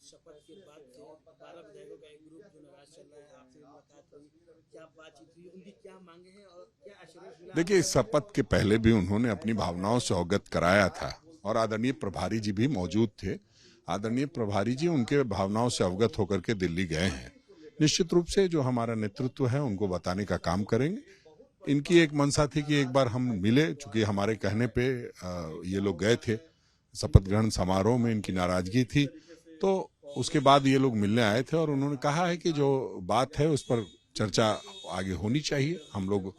शपथ के बाद से 12 विधायकों का एक ग्रुप जो नाराज चल रहा है, आपसे मुलाकात हुई, क्या बातचीत हुई, उनकी क्या मांगे हैं और क्या एश्योरेंस मिला? देखिए, इस शपथ के पहले भी उन्होंने अपनी भावनाओं से अवगत कराया था और आदरणीय प्रभारी जी भी मौजूद थे। आदरणीय प्रभारी जी उनके भावनाओं से अवगत होकर के दिल्ली गए हैं। निश्चित रूप से जो हमारा नेतृत्व है उनको बताने का काम करेंगे। इनकी एक मंशा थी कि एक बार हम मिले, चूंकि हमारे कहने पे ये लोग गए थे शपथ ग्रहण समारोह में, इनकी नाराजगी थी, तो उसके बाद ये लोग मिलने आए थे और उन्होंने कहा है कि जो बात है उस पर चर्चा आगे होनी चाहिए। हम लोग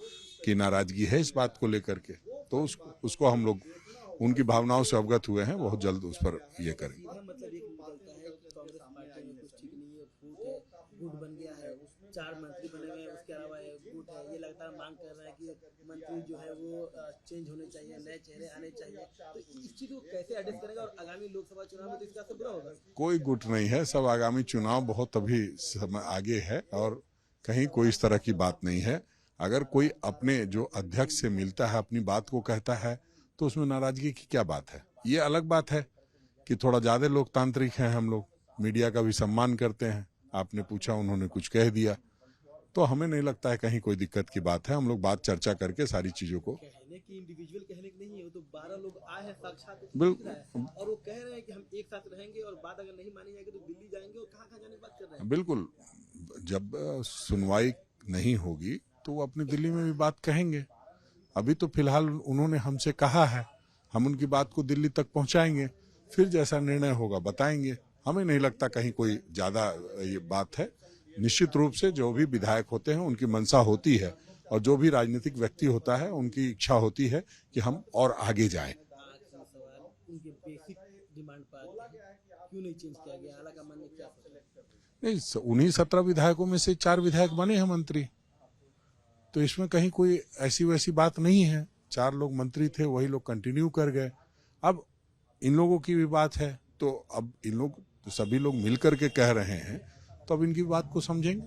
की नाराजगी है इस बात को लेकर के, तो उसको हम लोग उनकी भावनाओं से अवगत हुए हैं, बहुत जल्द उस पर ये करेंगे। मतलब एक निकलता है कि कांग्रेस पार्टी में कुछ ठीक नहीं है, फूट है, गुट बन गया है, 4 मंत्री बने हुए हैं, उसके अलावा गुट है, ये लगातार मांग कर रहे हैं कि मंत्री जो है वो चेंज होने चाहिए, नए चेहरे आने चाहिए। तो इस चीज को कैसे एडजस्ट करेगा और आगामी लोकसभा चुनाव में तो इसका असर बुरा होगा। कोई गुट नहीं है, सब आगामी चुनाव बहुत अभी समय आगे है और कहीं कोई इस तरह की बात नहीं है। अगर कोई अपने जो अध्यक्ष से मिलता है, अपनी बात को कहता है, तो उसमें नाराजगी की क्या बात है। ये अलग बात है कि थोड़ा ज्यादा लोकतांत्रिक हैं हम लोग, मीडिया का भी सम्मान करते हैं। आपने पूछा, उन्होंने कुछ कह दिया, तो हमें नहीं लगता है कहीं कोई दिक्कत की बात है। हम लोग बात चर्चा करके सारी चीजों को कहने की इंडिविजुअल कहने की नहीं है, वो तो 12 लोग आए हैं साक्षात बिल्कुल, और वो कह रहे हैं कि हम एक साथ रहेंगे और बात अगर नहीं मानी जाएगी तो दिल्ली जाएंगे और कहाँ जाने की बात कर रहे हैं। बिल्कुल, जब सुनवाई नहीं होगी तो वो अपनी दिल्ली में भी बात कहेंगे। अभी तो फिलहाल उन्होंने हमसे कहा है, हम उनकी बात को दिल्ली तक पहुंचाएंगे, फिर जैसा निर्णय होगा बताएंगे। हमें नहीं लगता कहीं कोई ज्यादा ये बात है। निश्चित रूप से जो भी विधायक होते हैं उनकी मंशा होती है और जो भी राजनीतिक व्यक्ति होता है उनकी इच्छा होती है कि हम और आगे जाएं। उनके बेसिक डिमांड पर क्यों नहीं चेंज किया गया? आला कमान ने क्या सोचा? नहीं, उन्हीं 17 विधायकों में से 4 विधायक बने हैं मंत्री, तो इसमें कहीं कोई ऐसी वैसी बात नहीं है। 4 लोग मंत्री थे, वही लोग कंटिन्यू कर गए। अब इन लोगों की भी बात है, तो अब इन लोग तो सभी लोग मिलकर के कह रहे हैं, तो अब इनकी बात को समझेंगे।